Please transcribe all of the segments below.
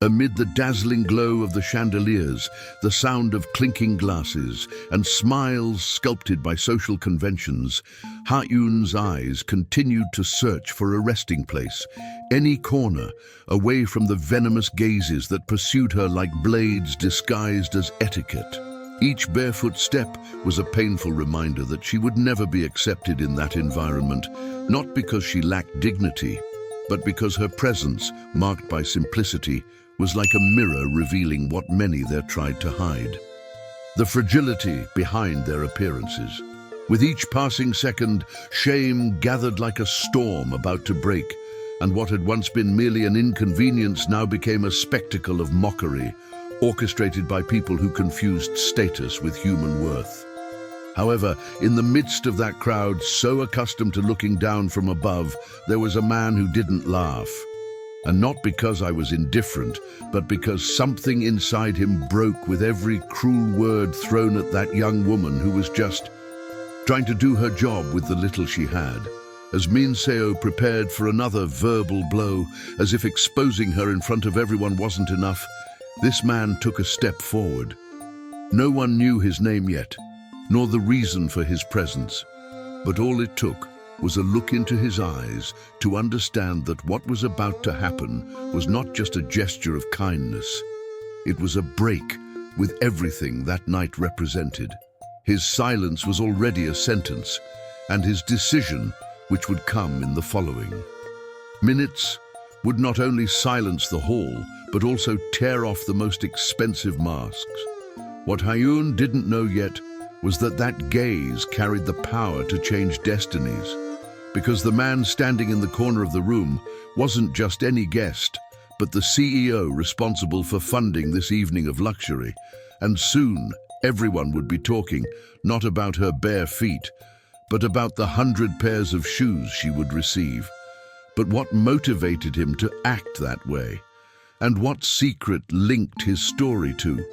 Amid the dazzling glow of the chandeliers, the sound of clinking glasses, and smiles sculpted by social conventions, Ha-Yun's eyes continued to search for a resting place, any corner, away from the venomous gazes that pursued her like blades disguised as etiquette. Each barefoot step was a painful reminder that she would never be accepted in that environment, not because she lacked dignity, but because her presence, marked by simplicity, was like a mirror revealing what many there tried to hide. The fragility behind their appearances. With each passing second, shame gathered like a storm about to break, and what had once been merely an inconvenience now became a spectacle of mockery, orchestrated by people who confused status with human worth. However, in the midst of that crowd, so accustomed to looking down from above, there was a man who didn't laugh. And not because I was indifferent, but because something inside him broke with every cruel word thrown at that young woman who was just trying to do her job with the little she had. As Min Seo prepared for another verbal blow, as if exposing her in front of everyone wasn't enough, this man took a step forward. No one knew his name yet, nor the reason for his presence, but all it took was a look into his eyes to understand that what was about to happen was not just a gesture of kindness. It was a break with everything that night represented. His silence was already a sentence, and his decision, which would come in the following minutes, would not only silence the hall, but also tear off the most expensive masks. What Ha-Yun didn't know yet was that that gaze carried the power to change destinies. Because the man standing in the corner of the room wasn't just any guest, but the CEO responsible for funding this evening of luxury. And soon, everyone would be talking, not about her bare feet, but about the 100 pairs of shoes she would receive. But what motivated him to act that way? And what secret linked his story to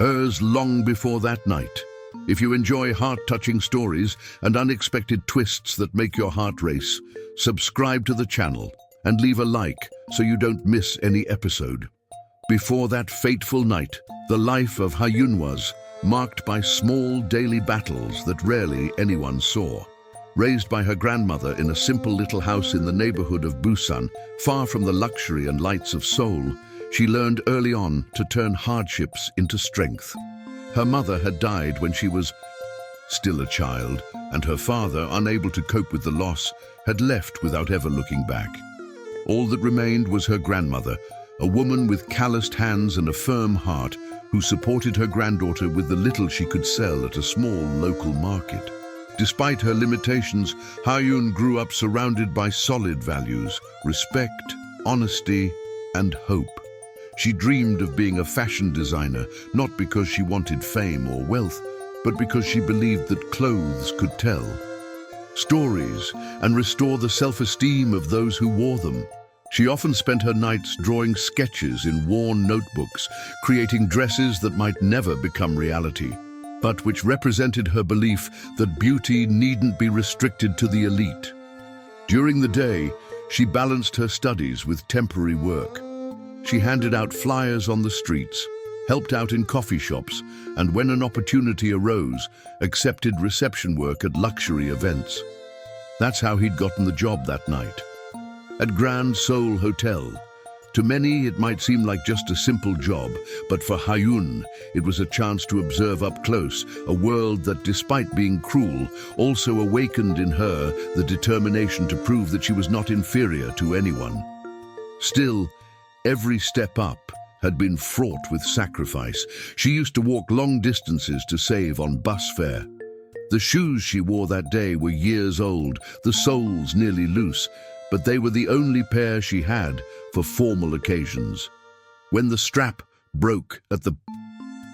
hers long before that night? If you enjoy heart-touching stories and unexpected twists that make your heart race, subscribe to the channel and leave a like so you don't miss any episode. Before that fateful night, the life of Ha-Yun was marked by small daily battles that rarely anyone saw. Raised by her grandmother in a simple little house in the neighborhood of Busan, far from the luxury and lights of Seoul, she learned early on to turn hardships into strength. Her mother had died when she was still a child, and her father, unable to cope with the loss, had left without ever looking back. All that remained was her grandmother, a woman with calloused hands and a firm heart, who supported her granddaughter with the little she could sell at a small local market. Despite her limitations, Ha-Yun grew up surrounded by solid values: respect, honesty, and hope. She dreamed of being a fashion designer, not because she wanted fame or wealth, but because she believed that clothes could tell stories and restore the self-esteem of those who wore them. She often spent her nights drawing sketches in worn notebooks, creating dresses that might never become reality, but which represented her belief that beauty needn't be restricted to the elite. During the day, she balanced her studies with temporary work. She handed out flyers on the streets, helped out in coffee shops, and when an opportunity arose, accepted reception work at luxury events. That's how he'd gotten the job that night. At Grand Seoul Hotel. To many, it might seem like just a simple job, but for Ha-Yun, it was a chance to observe up close a world that, despite being cruel, also awakened in her the determination to prove that she was not inferior to anyone. Still, every step up had been fraught with sacrifice. She used to walk long distances to save on bus fare. The shoes she wore that day were years old, the soles nearly loose, but they were the only pair she had for formal occasions. When the strap broke at the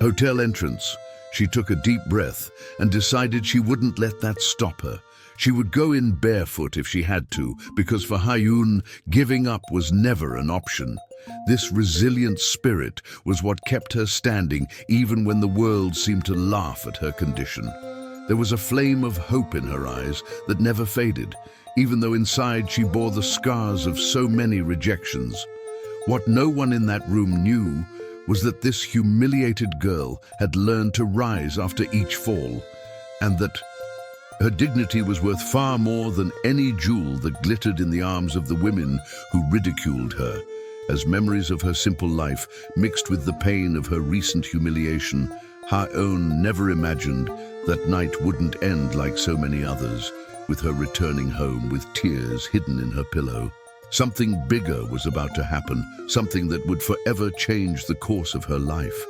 hotel entrance, she took a deep breath and decided she wouldn't let that stop her. She would go in barefoot if she had to, because for Ha-Yun, giving up was never an option. This resilient spirit was what kept her standing even when the world seemed to laugh at her condition. There was a flame of hope in her eyes that never faded, even though inside she bore the scars of so many rejections. What no one in that room knew was that this humiliated girl had learned to rise after each fall, and that her dignity was worth far more than any jewel that glittered in the arms of the women who ridiculed her. As memories of her simple life mixed with the pain of her recent humiliation, Ha-eun never imagined that night wouldn't end like so many others, with her returning home with tears hidden in her pillow. Something bigger was about to happen, something that would forever change the course of her life.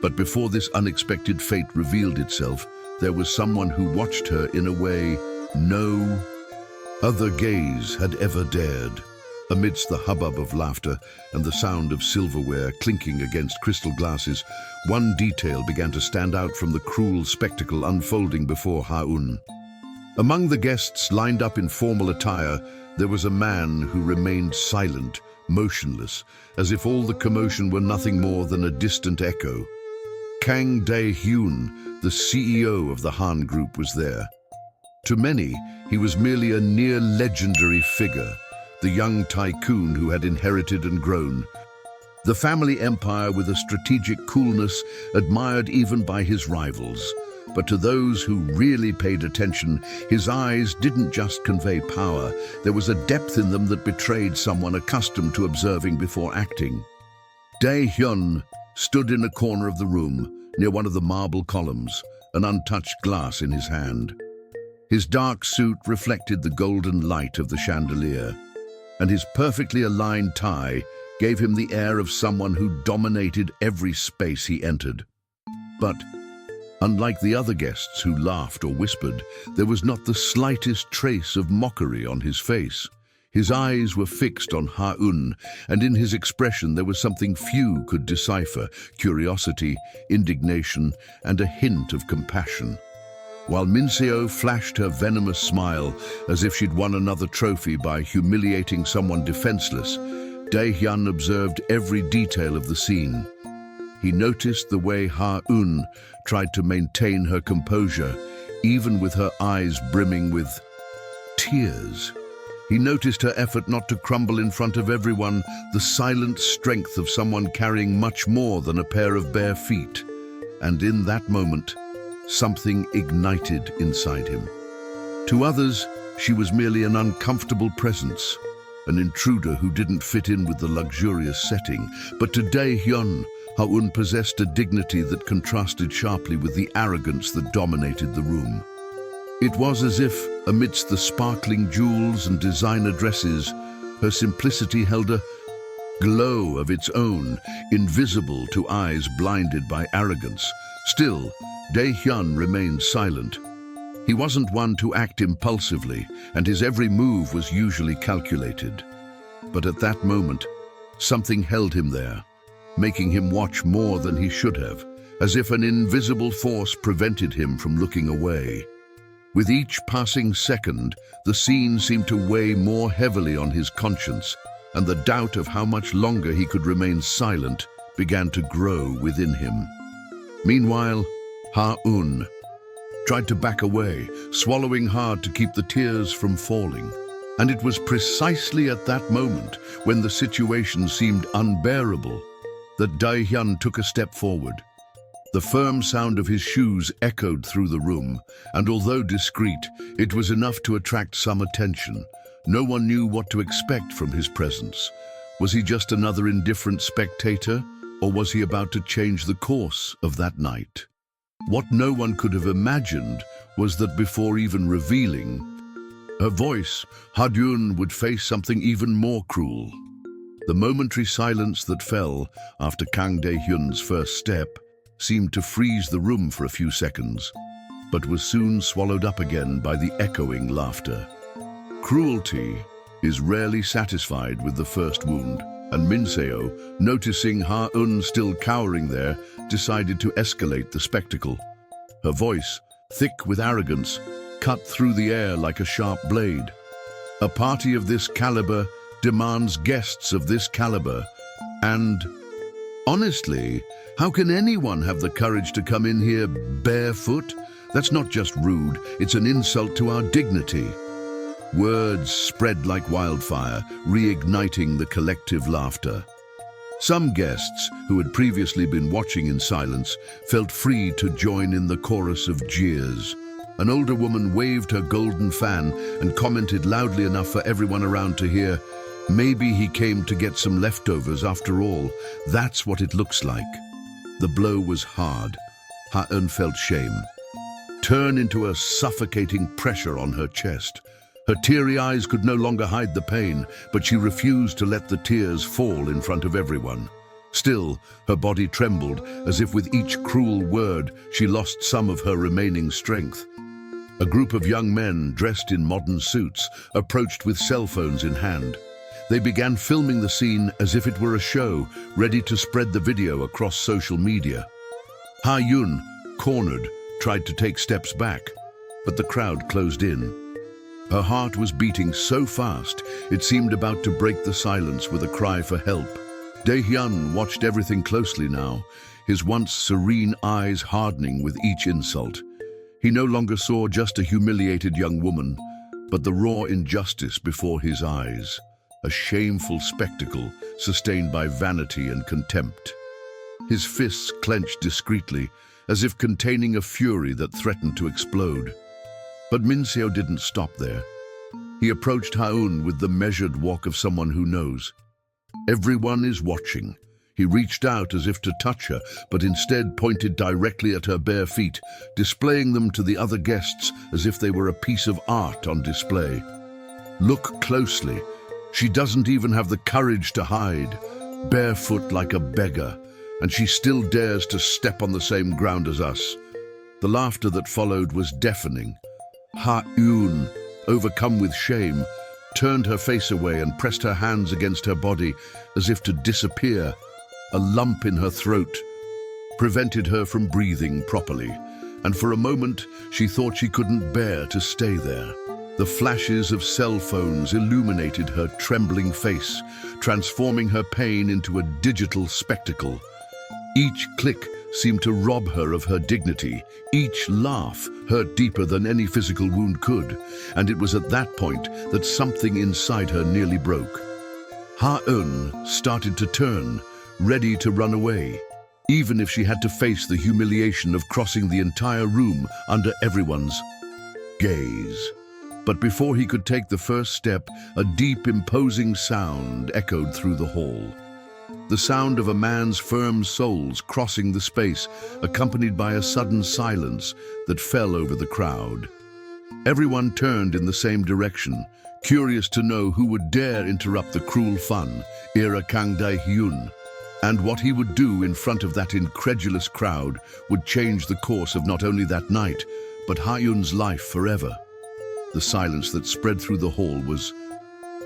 But before this unexpected fate revealed itself, there was someone who watched her in a way no other gaze had ever dared. Amidst the hubbub of laughter and the sound of silverware clinking against crystal glasses, one detail began to stand out from the cruel spectacle unfolding before Ha-eun. Among the guests lined up in formal attire, there was a man who remained silent, motionless, as if all the commotion were nothing more than a distant echo. Kang Dae-hyun, the CEO of the Han Group, was there. To many, he was merely a near-legendary figure, the young tycoon who had inherited and grown the family empire with a strategic coolness admired even by his rivals. But to those who really paid attention, his eyes didn't just convey power. There was a depth in them that betrayed someone accustomed to observing before acting. Dae-hyun stood in a corner of the room, near one of the marble columns, an untouched glass in his hand. His dark suit reflected the golden light of the chandelier, and his perfectly aligned tie gave him the air of someone who dominated every space he entered. But unlike the other guests who laughed or whispered, there was not the slightest trace of mockery on his face. His eyes were fixed on Ha-eun, and in his expression there was something few could decipher: curiosity, indignation, and a hint of compassion. While Min-seo flashed her venomous smile as if she'd won another trophy by humiliating someone defenseless, Dae-hyun observed every detail of the scene. He noticed the way Ha-eun tried to maintain her composure, even with her eyes brimming with tears. He noticed her effort not to crumble in front of everyone, the silent strength of someone carrying much more than a pair of bare feet. And in that moment, something ignited inside him. To others, she was merely an uncomfortable presence, an intruder who didn't fit in with the luxurious setting. But to Dae-hyun, Ha-eun possessed a dignity that contrasted sharply with the arrogance that dominated the room. It was as if, amidst the sparkling jewels and designer dresses, her simplicity held a glow of its own, invisible to eyes blinded by arrogance. Still, Dae-hyun remained silent. He wasn't one to act impulsively, and his every move was usually calculated. But at that moment, something held him there, making him watch more than he should have, as if an invisible force prevented him from looking away. With each passing second, the scene seemed to weigh more heavily on his conscience, and the doubt of how much longer he could remain silent began to grow within him. Meanwhile, Ha-eun tried to back away, swallowing hard to keep the tears from falling. And it was precisely at that moment, when the situation seemed unbearable, that Dae-hyun took a step forward. The firm sound of his shoes echoed through the room, and although discreet, it was enough to attract some attention. No one knew what to expect from his presence. Was he just another indifferent spectator, or was he about to change the course of that night? What no one could have imagined was that before even revealing her voice, Ha-eun would face something even more cruel. The momentary silence that fell after Kang Dae-hyun's first step seemed to freeze the room for a few seconds, but was soon swallowed up again by the echoing laughter. Cruelty is rarely satisfied with the first wound, and Min-seo, noticing Ha-eun still cowering there, decided to escalate the spectacle. Her voice, thick with arrogance, cut through the air like a sharp blade. A party of this caliber demands guests of this caliber, and honestly, how can anyone have the courage to come in here barefoot? That's not just rude, it's an insult to our dignity. Words spread like wildfire, reigniting the collective laughter. Some guests, who had previously been watching in silence, felt free to join in the chorus of jeers. An older woman waved her golden fan and commented loudly enough for everyone around to hear, "Maybe he came to get some leftovers after all. That's what it looks like." The blow was hard. Ha-eun felt shame turn into a suffocating pressure on her chest. Her teary eyes could no longer hide the pain, but she refused to let the tears fall in front of everyone. Still, her body trembled, as if with each cruel word she lost some of her remaining strength. A group of young men, dressed in modern suits, approached with cell phones in hand. They began filming the scene as if it were a show, ready to spread the video across social media. Ha-eun, cornered, tried to take steps back, but the crowd closed in. Her heart was beating so fast, it seemed about to break the silence with a cry for help. Dae-hyun watched everything closely now, his once serene eyes hardening with each insult. He no longer saw just a humiliated young woman, but the raw injustice before his eyes, a shameful spectacle sustained by vanity and contempt. His fists clenched discreetly, as if containing a fury that threatened to explode. But Min-seo didn't stop there. He approached Ha-eun with the measured walk of someone who knows. Everyone is watching. He reached out as if to touch her, but instead pointed directly at her bare feet, displaying them to the other guests as if they were a piece of art on display. "Look closely. She doesn't even have the courage to hide, barefoot like a beggar, and she still dares to step on the same ground as us." The laughter that followed was deafening. Ha-eun, overcome with shame, turned her face away and pressed her hands against her body as if to disappear. A lump in her throat prevented her from breathing properly, and for a moment she thought she couldn't bear to stay there. The flashes of cell phones illuminated her trembling face, transforming her pain into a digital spectacle. Each click seemed to rob her of her dignity. Each laugh hurt deeper than any physical wound could, and it was at that point that something inside her nearly broke. Ha-eun started to turn, ready to run away, even if she had to face the humiliation of crossing the entire room under everyone's gaze. But before he could take the first step, a deep, imposing sound echoed through the hall. The sound of a man's firm soles crossing the space, accompanied by a sudden silence that fell over the crowd. Everyone turned in the same direction, curious to know who would dare interrupt the cruel fun, Ira Kang Dae-hyun, and what he would do in front of that incredulous crowd would change the course of not only that night, but Ha-eun's life forever. The silence that spread through the hall was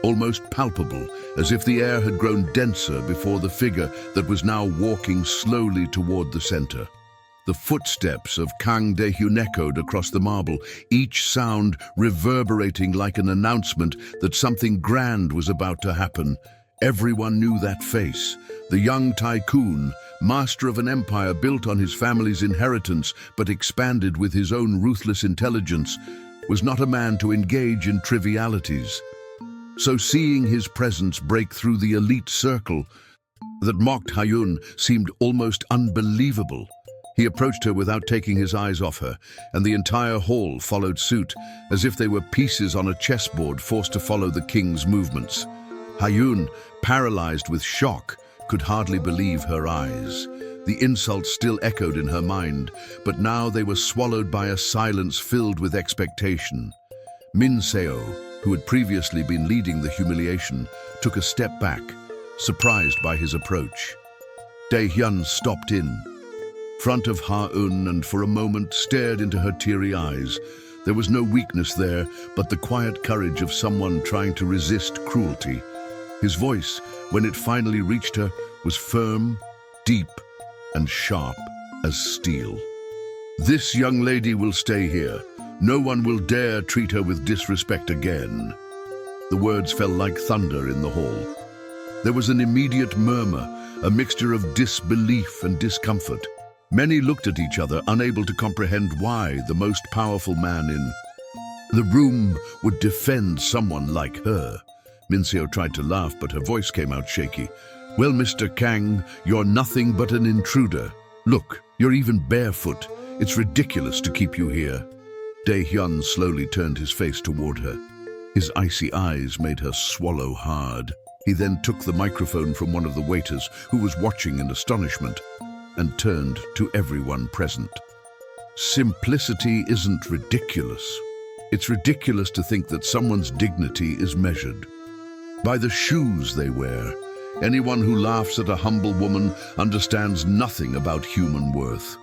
almost palpable, as if the air had grown denser before the figure that was now walking slowly toward the center. The footsteps of Kang Dae-hyun echoed across the marble, each sound reverberating like an announcement that something grand was about to happen. Everyone knew that face. The young tycoon, master of an empire built on his family's inheritance but expanded with his own ruthless intelligence, was not a man to engage in trivialities. So seeing his presence break through the elite circle that mocked Ha-eun seemed almost unbelievable. He approached her without taking his eyes off her, and the entire hall followed suit, as if they were pieces on a chessboard forced to follow the king's movements. Ha-eun, paralyzed with shock, could hardly believe her eyes. The insults still echoed in her mind, but now they were swallowed by a silence filled with expectation. Min-seo, who had previously been leading the humiliation, took a step back, surprised by his approach. Dae-hyun stopped in front of Ha-eun and for a moment stared into her teary eyes. There was no weakness there, but the quiet courage of someone trying to resist cruelty. His voice, when it finally reached her, was firm, deep, and sharp as steel. "This young lady will stay here. No one will dare treat her with disrespect again." The words fell like thunder in the hall. There was an immediate murmur, a mixture of disbelief and discomfort. Many looked at each other, unable to comprehend why the most powerful man in the room would defend someone like her. Min-seo tried to laugh, but her voice came out shaky. Well, Mr. Kang, you're nothing but an intruder. Look, you're even barefoot. It's ridiculous to keep you here. Dae-hyun slowly turned his face toward her. His icy eyes made her swallow hard. He then took the microphone from one of the waiters, who was watching in astonishment, and turned to everyone present. Simplicity isn't ridiculous. It's ridiculous to think that someone's dignity is measured by the shoes they wear. Anyone who laughs at a humble woman understands nothing about human worth.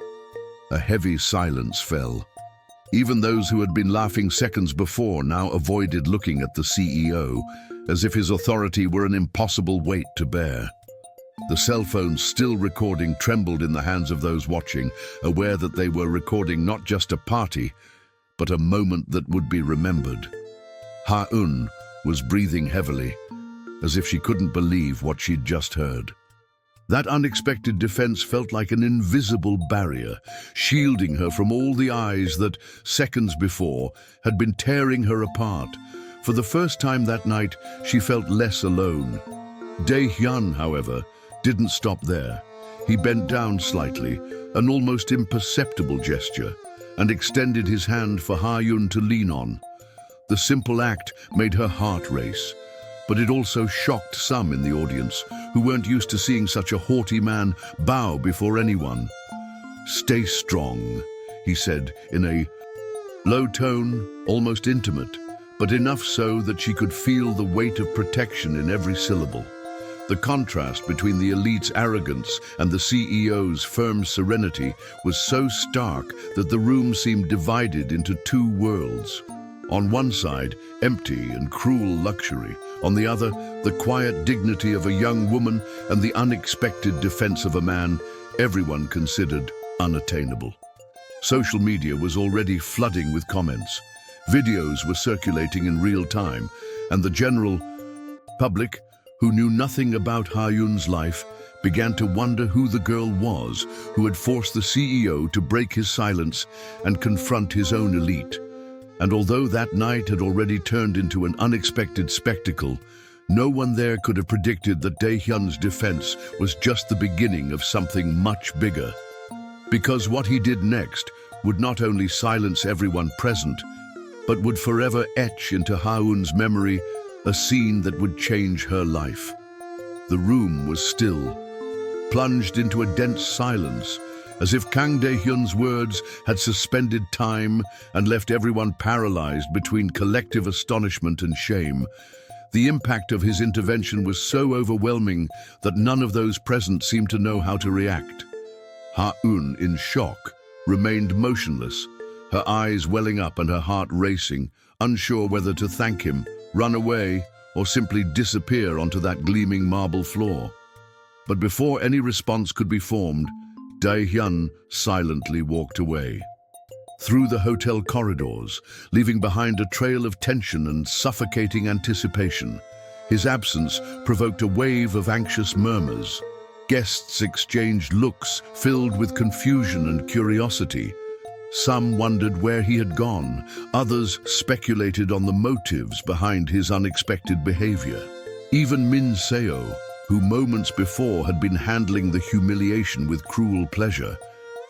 A heavy silence fell. Even those who had been laughing seconds before now avoided looking at the CEO, as if his authority were an impossible weight to bear. The cell phone still recording trembled in the hands of those watching, aware that they were recording not just a party, but a moment that would be remembered. Ha-eun was breathing heavily, as if she couldn't believe what she'd just heard. That unexpected defense felt like an invisible barrier, shielding her from all the eyes that, seconds before, had been tearing her apart. For the first time that night, she felt less alone. Dae-hyun, however, didn't stop there. He bent down slightly, an almost imperceptible gesture, and extended his hand for Ha-eun to lean on. The simple act made her heart race, but it also shocked some in the audience who weren't used to seeing such a haughty man bow before anyone. "Stay strong," he said in a low tone, almost intimate, but enough so that she could feel the weight of protection in every syllable. The contrast between the elite's arrogance and the CEO's firm serenity was so stark that the room seemed divided into two worlds. On one side, empty and cruel luxury. On the other, the quiet dignity of a young woman and the unexpected defense of a man everyone considered unattainable. Social media was already flooding with comments. Videos were circulating in real time, and the general public, who knew nothing about Ha-eun's life, began to wonder who the girl was who had forced the CEO to break his silence and confront his own elite. And although that night had already turned into an unexpected spectacle, no one there could have predicted that Dae-hyun's defense was just the beginning of something much bigger. Because what he did next would not only silence everyone present, but would forever etch into Ha-eun's memory a scene that would change her life. The room was still, plunged into a dense silence, as if Kang Dae-hyun's words had suspended time and left everyone paralyzed between collective astonishment and shame. The impact of his intervention was so overwhelming that none of those present seemed to know how to react. Ha-eun, in shock, remained motionless, her eyes welling up and her heart racing, unsure whether to thank him, run away, or simply disappear onto that gleaming marble floor. But before any response could be formed, Dae-hyun silently walked away. Through the hotel corridors, leaving behind a trail of tension and suffocating anticipation. His absence provoked a wave of anxious murmurs. Guests exchanged looks filled with confusion and curiosity. Some wondered where he had gone, others speculated on the motives behind his unexpected behavior. Even Min Seo, who moments before had been handling the humiliation with cruel pleasure,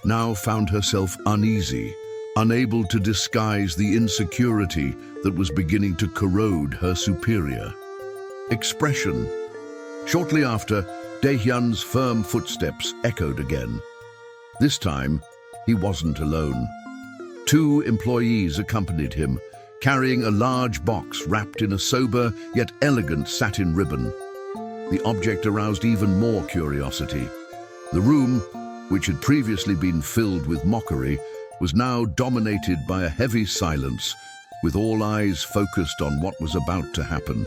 now found herself uneasy, unable to disguise the insecurity that was beginning to corrode her superior expression. Shortly after, Dae-hyun's firm footsteps echoed again. This time, he wasn't alone. Two employees accompanied him, carrying a large box wrapped in a sober yet elegant satin ribbon. The object aroused even more curiosity. The room, which had previously been filled with mockery, was now dominated by a heavy silence, with all eyes focused on what was about to happen.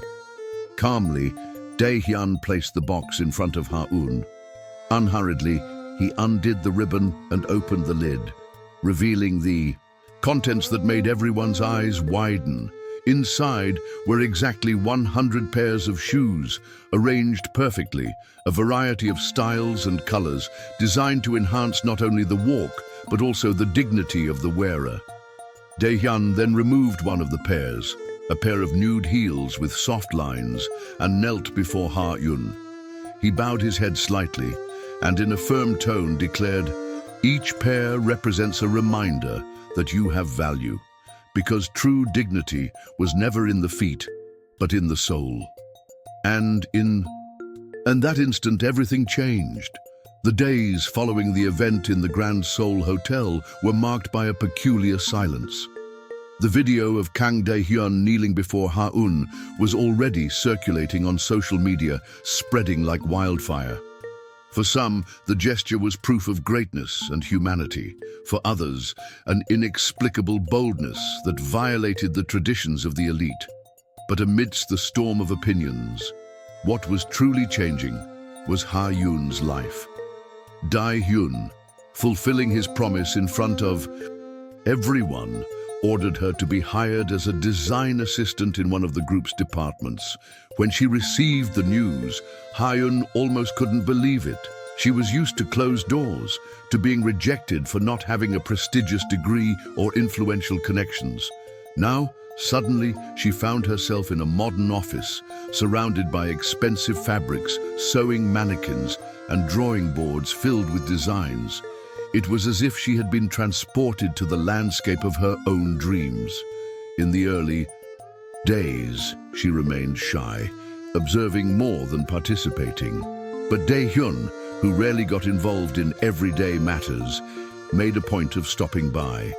Calmly, Dae-hyun placed the box in front of Ha-eun. Unhurriedly, he undid the ribbon and opened the lid, revealing the contents that made everyone's eyes widen. Inside were exactly 100 pairs of shoes, arranged perfectly, a variety of styles and colors, designed to enhance not only the walk, but also the dignity of the wearer. Dae-hyun then removed one of the pairs, a pair of nude heels with soft lines, and knelt before Ha-eun. He bowed his head slightly and in a firm tone declared, "Each pair represents a reminder that you have value, because true dignity was never in the feet, but in the soul." And in that instant, everything changed. The days following the event in the Grand Seoul Hotel were marked by a peculiar silence. The video of Kang Dae-hyun kneeling before Ha-eun was already circulating on social media, spreading like wildfire. For some, the gesture was proof of greatness and humanity. For others, an inexplicable boldness that violated the traditions of the elite. But amidst the storm of opinions, what was truly changing was Ha-eun's life. Dae-hyun, fulfilling his promise in front of everyone, ordered her to be hired as a design assistant in one of the group's departments. When she received the news, Ha-eun almost couldn't believe it. She was used to closed doors, to being rejected for not having a prestigious degree or influential connections. Now, suddenly, she found herself in a modern office, surrounded by expensive fabrics, sewing mannequins, and drawing boards filled with designs. It was as if she had been transported to the landscape of her own dreams. In the early days, she remained shy, observing more than participating. But Dae-hyun, who rarely got involved in everyday matters, made a point of stopping by.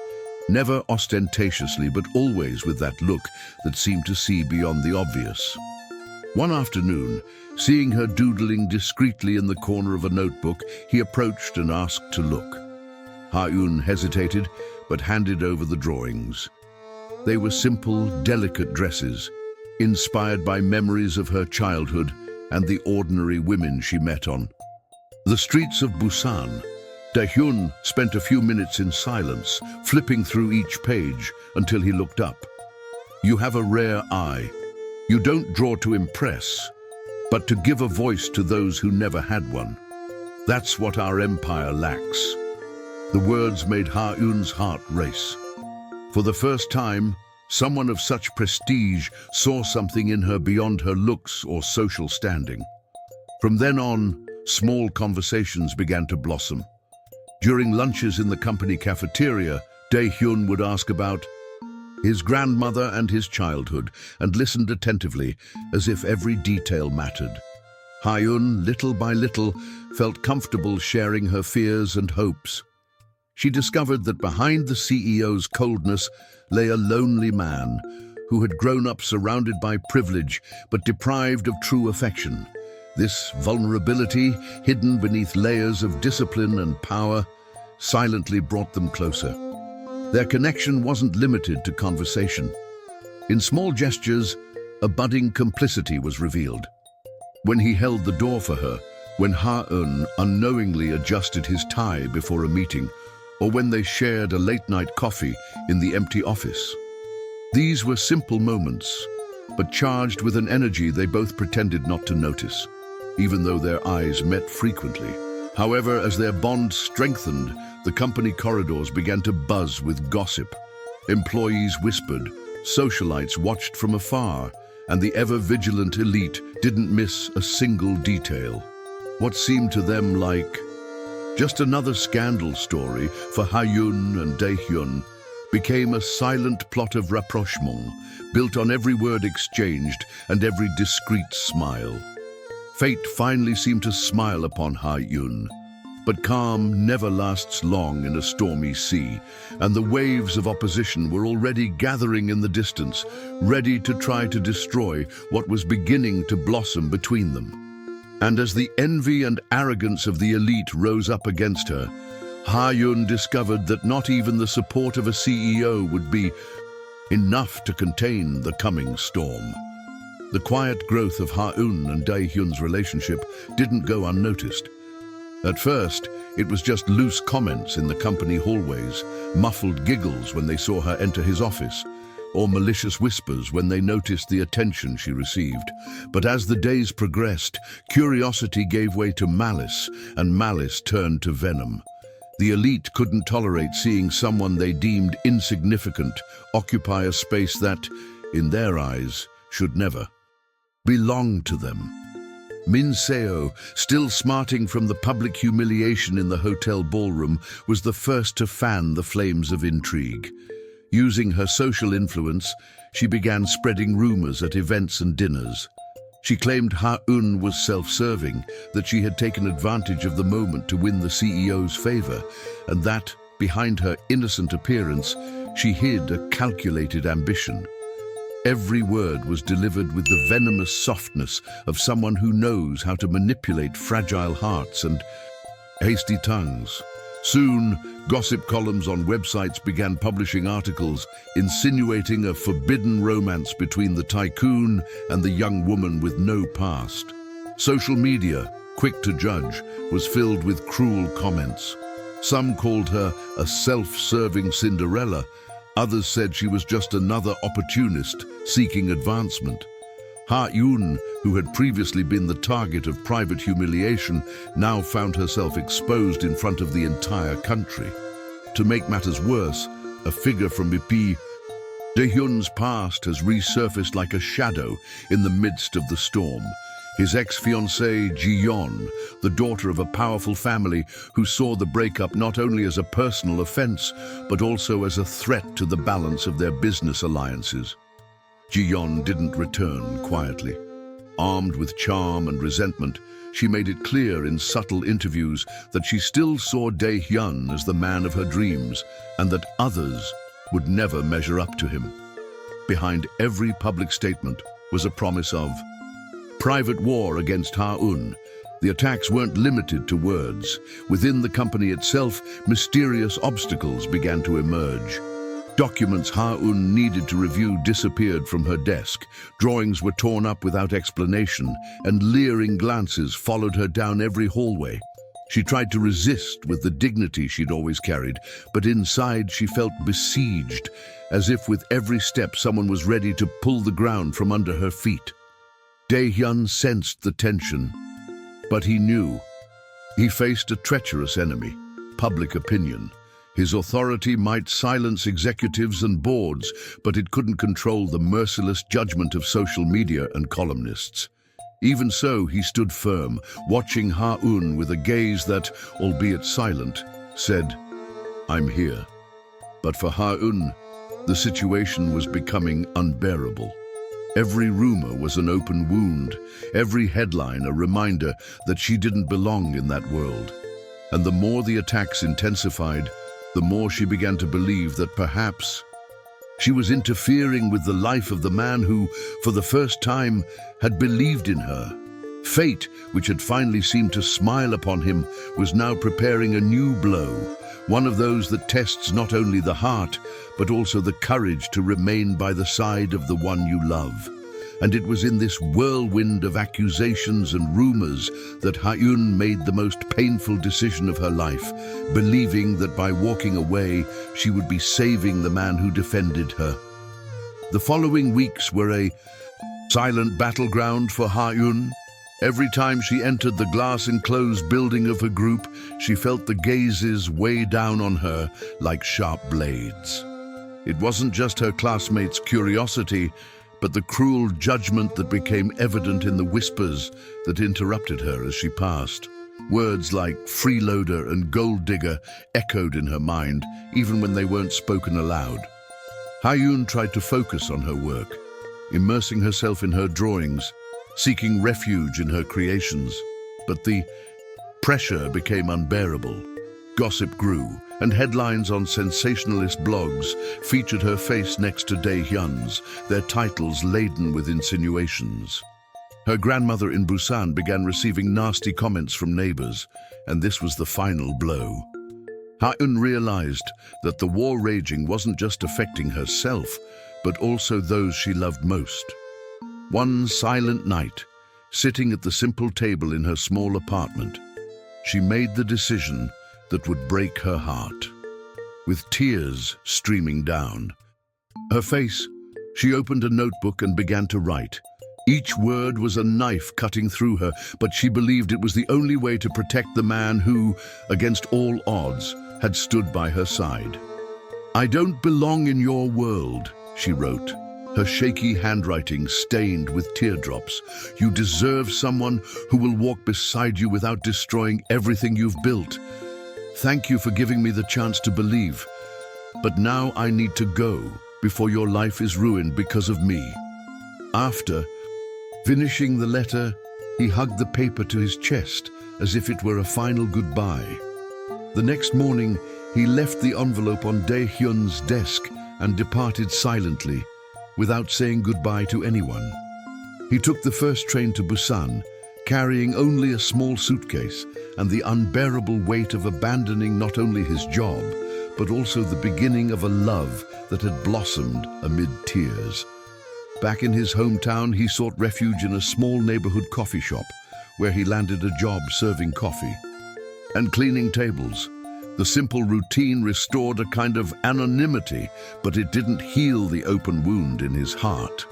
Never ostentatiously, but always with that look that seemed to see beyond the obvious. One afternoon, seeing her doodling discreetly in the corner of a notebook, he approached and asked to look. Ha-eun hesitated, but handed over the drawings. They were simple, delicate dresses, inspired by memories of her childhood and the ordinary women she met on the streets of Busan. Dae-hyun spent a few minutes in silence, flipping through each page until he looked up. "You have a rare eye. You don't draw to impress, but to give a voice to those who never had one. That's what our empire lacks." The words made Ha-eun's heart race. For the first time, someone of such prestige saw something in her beyond her looks or social standing. From then on, small conversations began to blossom. During lunches in the company cafeteria, Dae-hyun would ask about his grandmother and his childhood, and listened attentively, as if every detail mattered. Ha-eun, little by little, felt comfortable sharing her fears and hopes. She discovered that behind the CEO's coldness lay a lonely man who had grown up surrounded by privilege but deprived of true affection. This vulnerability, hidden beneath layers of discipline and power, silently brought them closer. Their connection wasn't limited to conversation. In small gestures, a budding complicity was revealed. When he held the door for her, when Ha-eun unknowingly adjusted his tie before a meeting, or when they shared a late-night coffee in the empty office. These were simple moments, but charged with an energy they both pretended not to notice, even though their eyes met frequently. However, as their bond strengthened, the company corridors began to buzz with gossip. Employees whispered, socialites watched from afar, and the ever-vigilant elite didn't miss a single detail. What seemed to them like just another scandal story for Ha-eun and Dae-hyun became a silent plot of rapprochement, built on every word exchanged and every discreet smile. Fate finally seemed to smile upon Ha-eun. But calm never lasts long in a stormy sea, and the waves of opposition were already gathering in the distance, ready to try to destroy what was beginning to blossom between them. And as the envy and arrogance of the elite rose up against her, Ha-eun discovered that not even the support of a CEO would be enough to contain the coming storm. The quiet growth of Ha-eun and Dae-hyun's relationship didn't go unnoticed. At first, it was just loose comments in the company hallways, muffled giggles when they saw her enter his office, or malicious whispers when they noticed the attention she received. But as the days progressed, curiosity gave way to malice, and malice turned to venom. The elite couldn't tolerate seeing someone they deemed insignificant occupy a space that, in their eyes, should never belong to them. Min Seo, still smarting from the public humiliation in the hotel ballroom, was the first to fan the flames of intrigue. Using her social influence, she began spreading rumors at events and dinners. She claimed Ha-eun was self-serving, that she had taken advantage of the moment to win the CEO's favor, and that, behind her innocent appearance, she hid a calculated ambition. Every word was delivered with the venomous softness of someone who knows how to manipulate fragile hearts and hasty tongues. Soon, gossip columns on websites began publishing articles insinuating a forbidden romance between the tycoon and the young woman with no past. Social media, quick to judge, was filled with cruel comments. Some called her a self-serving Cinderella. Others said she was just another opportunist seeking advancement. Ha-eun, who had previously been the target of private humiliation, now found herself exposed in front of the entire country. To make matters worse, a figure from Ipi, Dae-hyun's past has resurfaced like a shadow in the midst of the storm. His ex-fiancée, Ji-yeon, the daughter of a powerful family who saw the breakup not only as a personal offense, but also as a threat to the balance of their business alliances. Ji-yeon didn't return quietly. Armed with charm and resentment, she made it clear in subtle interviews that she still saw Dae-hyun as the man of her dreams and that others would never measure up to him. Behind every public statement was a promise of private war against Ha-eun. The attacks weren't limited to words. Within the company itself, mysterious obstacles began to emerge. Documents Ha-eun needed to review disappeared from her desk. Drawings were torn up without explanation, and leering glances followed her down every hallway. She tried to resist with the dignity she'd always carried, but inside she felt besieged, as if with every step someone was ready to pull the ground from under her feet. Dae-hyun sensed the tension, but he knew. He faced a treacherous enemy, public opinion. His authority might silence executives and boards, but it couldn't control the merciless judgment of social media and columnists. Even so, he stood firm, watching Ha-eun with a gaze that, albeit silent, said, "I'm here." But for Ha-eun, the situation was becoming unbearable. Every rumor was an open wound, every headline a reminder that she didn't belong in that world. And the more the attacks intensified, the more she began to believe that perhaps she was interfering with the life of the man who, for the first time, had believed in her. Fate, which had finally seemed to smile upon him, was now preparing a new blow, one of those that tests not only the heart, but also the courage to remain by the side of the one you love. And it was in this whirlwind of accusations and rumors that Ha-eun made the most painful decision of her life, believing that by walking away, she would be saving the man who defended her. The following weeks were a silent battleground for Ha-eun. Every time she entered the glass-enclosed building of her group, she felt the gazes weigh down on her like sharp blades. It wasn't just her classmates' curiosity, but the cruel judgment that became evident in the whispers that interrupted her as she passed. Words like freeloader and gold digger echoed in her mind, even when they weren't spoken aloud. Ha-eun tried to focus on her work, immersing herself in her drawings, seeking refuge in her creations. But the pressure became unbearable. Gossip grew, and headlines on sensationalist blogs featured her face next to Dae-hyun's, their titles laden with insinuations. Her grandmother in Busan began receiving nasty comments from neighbors, and this was the final blow. Ha-eun realized that the war raging wasn't just affecting herself, but also those she loved most. One silent night, sitting at the simple table in her small apartment, she made the decision that would break her heart. With tears streaming down her face, she opened a notebook and began to write. Each word was a knife cutting through her, but she believed it was the only way to protect the man who, against all odds, had stood by her side. "I don't belong in your world," she wrote. her shaky handwriting stained with teardrops. "You deserve someone who will walk beside you without destroying everything you've built. Thank you for giving me the chance to believe. But now I need to go before your life is ruined because of me." After finishing the letter, he hugged the paper to his chest as if it were a final goodbye. The next morning, he left the envelope on Dae-hyun's desk and departed silently, without saying goodbye to anyone. He took the first train to Busan, carrying only a small suitcase and the unbearable weight of abandoning not only his job, but also the beginning of a love that had blossomed amid tears. Back in his hometown, he sought refuge in a small neighborhood coffee shop, where he landed a job serving coffee and cleaning tables. The simple routine restored a kind of anonymity, but it didn't heal the open wound in his heart.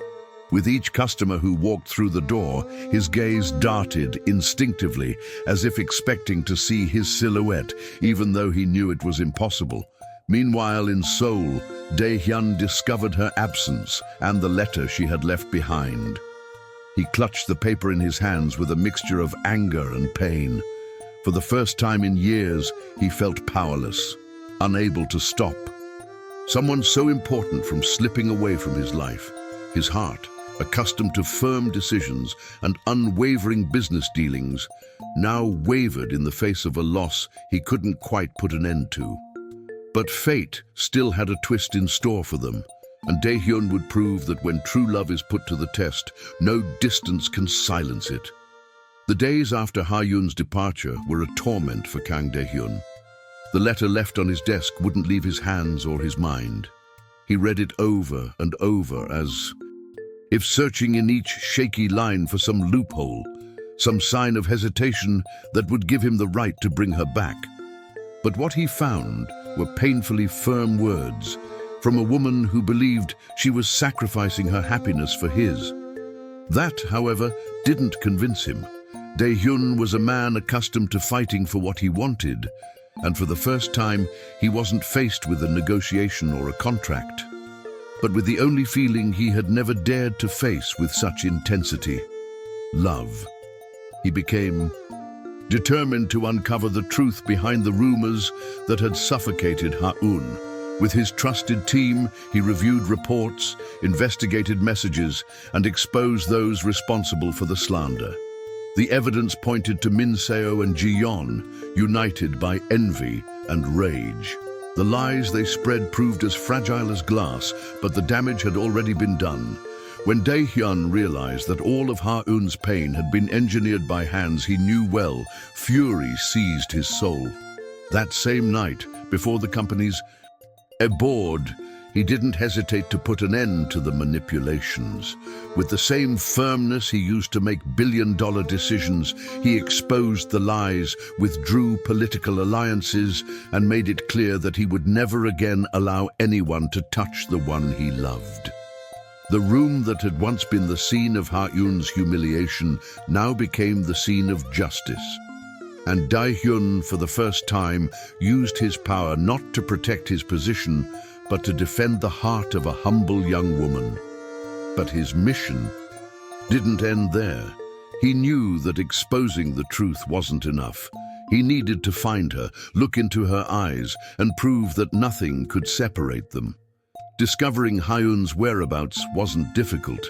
With each customer who walked through the door, his gaze darted instinctively, as if expecting to see his silhouette, even though he knew it was impossible. Meanwhile, in Seoul, Dae-hyun discovered her absence and the letter she had left behind. He clutched the paper in his hands with a mixture of anger and pain. For the first time in years, he felt powerless, unable to stop. Someone so important from slipping away from his life. His heart, accustomed to firm decisions and unwavering business dealings, now wavered in the face of a loss he couldn't quite put an end to. But fate still had a twist in store for them, and Dae-hyun would prove that when true love is put to the test, no distance can silence it. The days after Ha-yoon's departure were a torment for Kang Dae-hyun. The letter left on his desk wouldn't leave his hands or his mind. He read it over and over, as if searching in each shaky line for some loophole, some sign of hesitation that would give him the right to bring her back. But what he found were painfully firm words from a woman who believed she was sacrificing her happiness for his. That, however, didn't convince him. Dae-hyun was a man accustomed to fighting for what he wanted, and for the first time, he wasn't faced with a negotiation or a contract, but with the only feeling he had never dared to face with such intensity: love. He became determined to uncover the truth behind the rumors that had suffocated Ha-eun. With his trusted team, he reviewed reports, investigated messages, and exposed those responsible for the slander. The evidence pointed to Min Seo and Ji-yeon, united by envy and rage. The lies they spread proved as fragile as glass, but the damage had already been done. When Dae-hyun realized that all of Ha-eun's pain had been engineered by hands he knew well, fury seized his soul. That same night, before the company's board, he didn't hesitate to put an end to the manipulations. With the same firmness he used to make billion-dollar decisions, he exposed the lies, withdrew political alliances, and made it clear that he would never again allow anyone to touch the one he loved. The room that had once been the scene of Ha-eun's humiliation now became the scene of justice. And Dae-hyun, for the first time, used his power not to protect his position, but to defend the heart of a humble young woman. But his mission didn't end there. He knew that exposing the truth wasn't enough. He needed to find her, look into her eyes, and prove that nothing could separate them. Discovering Ha-eun's whereabouts wasn't difficult.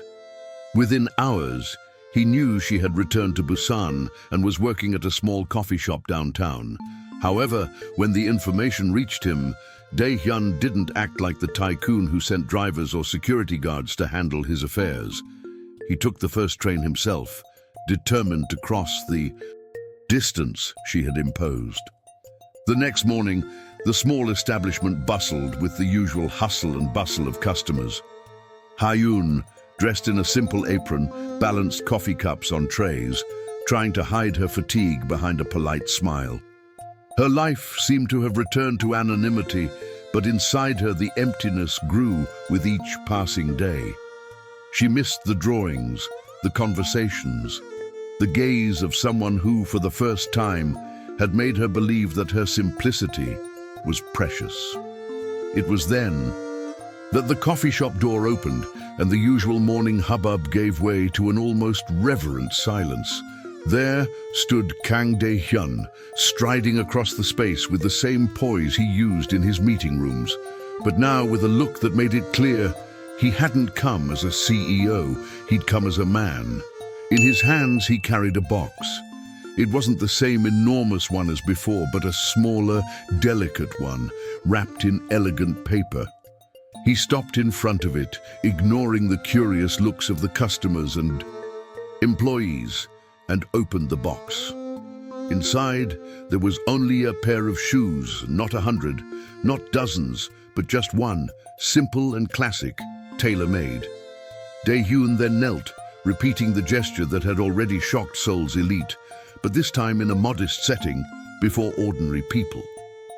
Within hours, he knew she had returned to Busan and was working at a small coffee shop downtown. However, when the information reached him, Dae-hyun didn't act like the tycoon who sent drivers or security guards to handle his affairs. He took the first train himself, determined to cross the distance she had imposed. The next morning, the small establishment bustled with the usual hustle and bustle of customers. Ha-eun, dressed in a simple apron, balanced coffee cups on trays, trying to hide her fatigue behind a polite smile. Her life seemed to have returned to anonymity, but inside her the emptiness grew with each passing day. She missed the drawings, the conversations, the gaze of someone who, for the first time, had made her believe that her simplicity was precious. It was then that the coffee shop door opened and the usual morning hubbub gave way to an almost reverent silence. There stood Kang Dae-hyun, striding across the space with the same poise he used in his meeting rooms, but now with a look that made it clear he hadn't come as a CEO, he'd come as a man. In his hands he carried a box. It wasn't the same enormous one as before, but a smaller, delicate one, wrapped in elegant paper. He stopped in front of it, ignoring the curious looks of the customers and employees, and opened the box. Inside, there was only a pair of shoes, not 100, not dozens, but just one, simple and classic, tailor-made. Dae-hyun then knelt, repeating the gesture that had already shocked Seoul's elite, but this time in a modest setting, before ordinary people.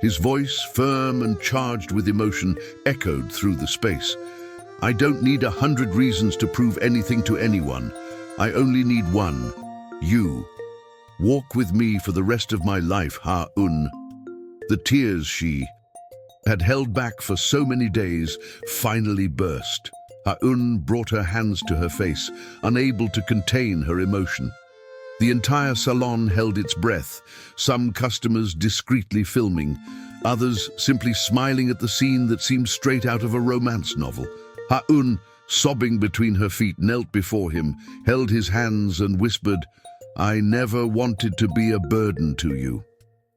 His voice, firm and charged with emotion, echoed through the space. "I don't need 100 reasons to prove anything to anyone. I only need one. You. Walk with me for the rest of my life, Ha-eun." The tears she had held back for so many days finally burst. Ha-eun brought her hands to her face, unable to contain her emotion. The entire salon held its breath, some customers discreetly filming, others simply smiling at the scene that seemed straight out of a romance novel. Ha-eun, sobbing between her feet, knelt before him, held his hands and whispered, "I never wanted to be a burden to you.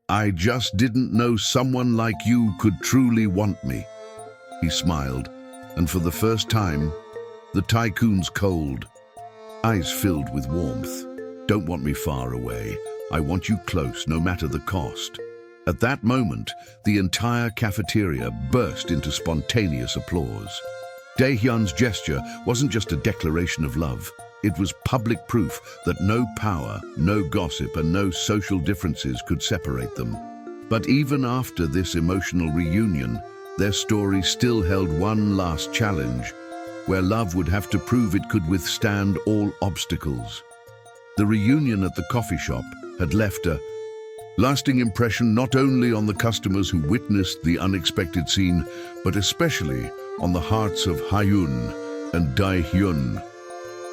I just didn't know someone like you could truly want me." He smiled, and for the first time, the tycoon's cold eyes filled with warmth. "Don't want me far away. I want you close, no matter the cost." At that moment, the entire cafeteria burst into spontaneous applause. Dae-hyun's gesture wasn't just a declaration of love. It was public proof that no power, no gossip, and no social differences could separate them. But even after this emotional reunion, their story still held one last challenge, where love would have to prove it could withstand all obstacles. The reunion at the coffee shop had left a lasting impression not only on the customers who witnessed the unexpected scene, but especially on the hearts of Ha-eun and Dae-hyun.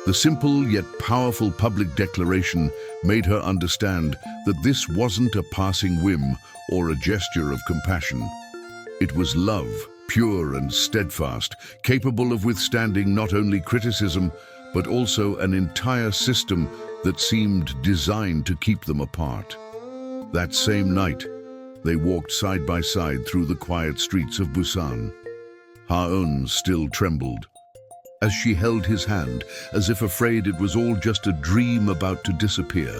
The simple yet powerful public declaration made her understand that this wasn't a passing whim or a gesture of compassion. It was love, pure and steadfast, capable of withstanding not only criticism, but also an entire system that seemed designed to keep them apart. That same night, they walked side by side through the quiet streets of Busan. Ha-eun still trembled as she held his hand, as if afraid it was all just a dream about to disappear.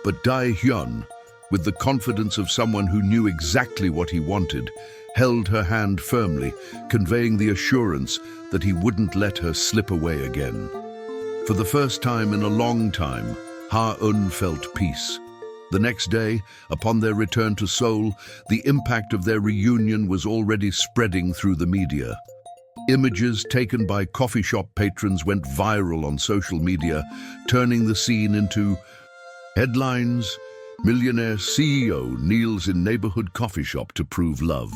But Dae-hyun, with the confidence of someone who knew exactly what he wanted, held her hand firmly, conveying the assurance that he wouldn't let her slip away again. For the first time in a long time, Ha-eun felt peace. The next day, upon their return to Seoul, the impact of their reunion was already spreading through the media. Images taken by coffee shop patrons went viral on social media, turning the scene into headlines, "Millionaire CEO kneels in neighborhood coffee shop to prove love."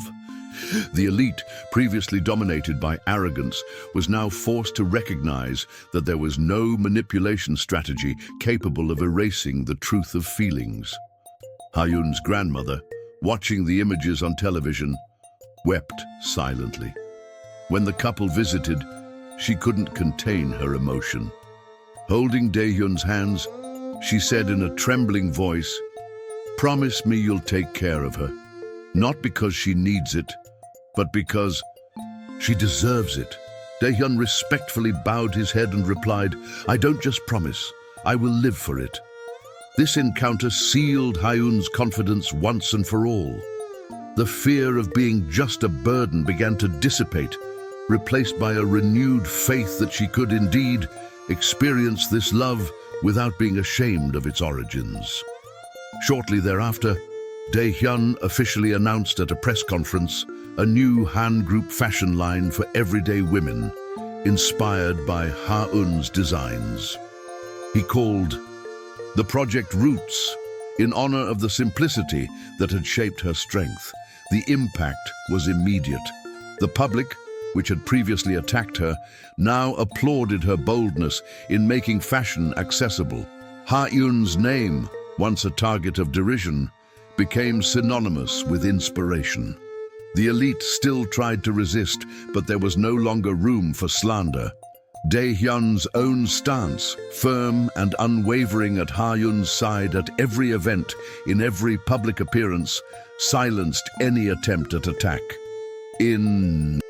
The elite, previously dominated by arrogance, was now forced to recognize that there was no manipulation strategy capable of erasing the truth of feelings. Ha-eun's grandmother, watching the images on television, wept silently. When the couple visited, she couldn't contain her emotion. Holding Dae-hyun's hands, she said in a trembling voice, "Promise me you'll take care of her. Not because she needs it, but because she deserves it." Dae-hyun respectfully bowed his head and replied, "I don't just promise, I will live for it." This encounter sealed Ha-eun's confidence once and for all. The fear of being just a burden began to dissipate, replaced by a renewed faith that she could indeed experience this love without being ashamed of its origins. Shortly thereafter, Dae-hyun officially announced at a press conference a new Han Group fashion line for everyday women, inspired by Ha-eun's designs. He called the project Roots, in honor of the simplicity that had shaped her strength. The impact was immediate. The public, which had previously attacked her, now applauded her boldness in making fashion accessible. Ha-eun's name, once a target of derision, became synonymous with inspiration. The elite still tried to resist, but there was no longer room for slander. Dae-hyun's own stance, firm and unwavering at Ha-eun's side at every event, in every public appearance, silenced any attempt at attack. In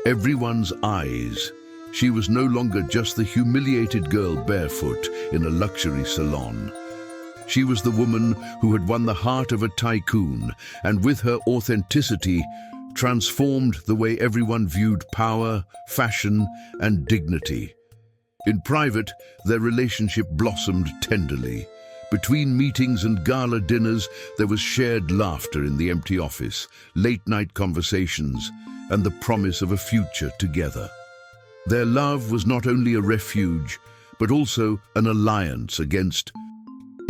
everyone's eyes, she was no longer just the humiliated girl barefoot in a luxury salon. She was the woman who had won the heart of a tycoon, and with her authenticity, transformed the way everyone viewed power, fashion, and dignity. In private, their relationship blossomed tenderly. Between meetings and gala dinners, there was shared laughter in the empty office, late-night conversations, and the promise of a future together. Their love was not only a refuge, but also an alliance against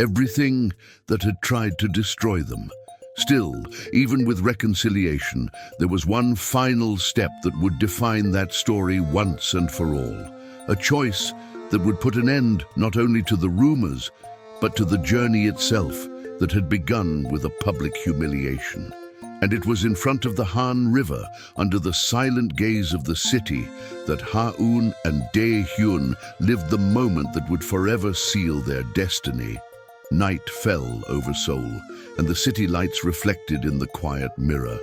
everything that had tried to destroy them. Still, even with reconciliation, there was one final step that would define that story once and for all. A choice that would put an end not only to the rumors, but to the journey itself that had begun with a public humiliation. And it was in front of the Han River, under the silent gaze of the city, that Ha-eun and Dae-hyun lived the moment that would forever seal their destiny. Night fell over Seoul, and the city lights reflected in the quiet mirror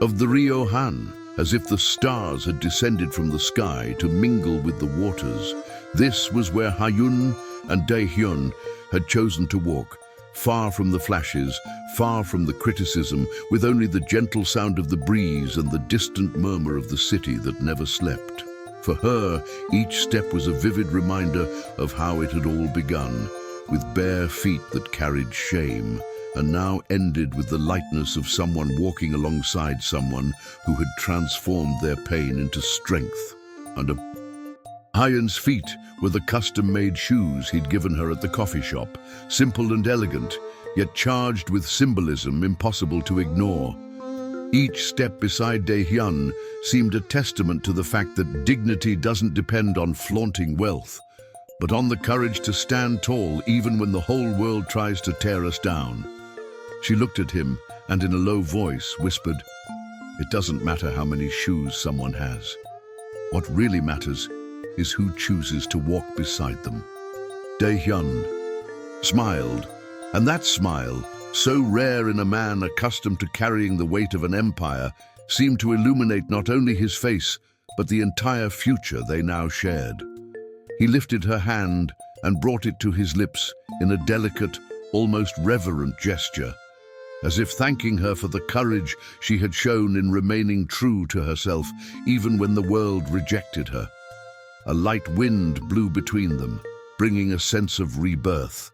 of the Rio Han, as if the stars had descended from the sky to mingle with the waters. This was where Ha-eun and Dae-hyun had chosen to walk, far from the flashes, far from the criticism, with only the gentle sound of the breeze and the distant murmur of the city that never slept. For her, each step was a vivid reminder of how it had all begun, with bare feet that carried shame, and now ended with the lightness of someone walking alongside someone who had transformed their pain into strength. Under Ha-eun's feet were the custom-made shoes he'd given her at the coffee shop, simple and elegant, yet charged with symbolism impossible to ignore. Each step beside Dae-hyun seemed a testament to the fact that dignity doesn't depend on flaunting wealth, but on the courage to stand tall even when the whole world tries to tear us down. She looked at him and in a low voice whispered, "It doesn't matter how many shoes someone has. What really matters is who chooses to walk beside them." Dae-hyun smiled, and that smile, so rare in a man accustomed to carrying the weight of an empire, seemed to illuminate not only his face, but the entire future they now shared. He lifted her hand and brought it to his lips in a delicate, almost reverent gesture, as if thanking her for the courage she had shown in remaining true to herself, even when the world rejected her. A light wind blew between them, bringing a sense of rebirth.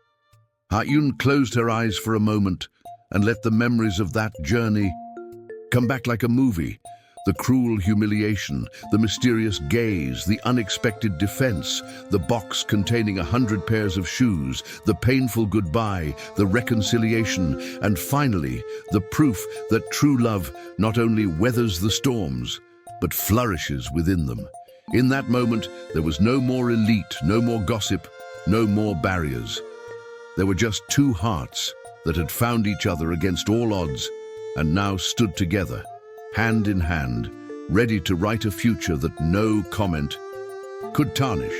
Ha-eun closed her eyes for a moment and let the memories of that journey come back like a movie. The cruel humiliation, the mysterious gaze, the unexpected defense, the box containing 100 pairs of shoes, the painful goodbye, the reconciliation, and finally, the proof that true love not only weathers the storms, but flourishes within them. In that moment, there was no more elite, no more gossip, no more barriers. There were just two hearts that had found each other against all odds and now stood together, hand in hand, ready to write a future that no comment could tarnish.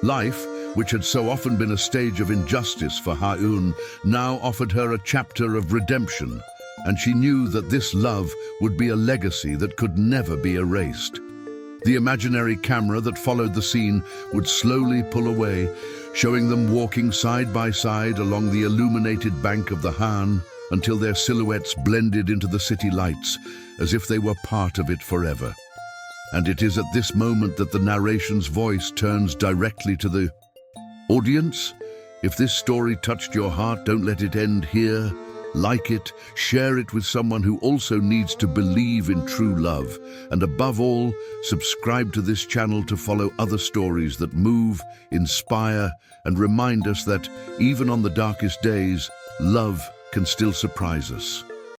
Life, which had so often been a stage of injustice for Ha-eun, now offered her a chapter of redemption, and she knew that this love would be a legacy that could never be erased. The imaginary camera that followed the scene would slowly pull away, showing them walking side by side along the illuminated bank of the Han until their silhouettes blended into the city lights, as if they were part of it forever. And it is at this moment that the narration's voice turns directly to the audience. If this story touched your heart, don't let it end here. Like it, share it with someone who also needs to believe in true love. And above all, subscribe to this channel to follow other stories that move, inspire, and remind us that even on the darkest days, love can still surprise us.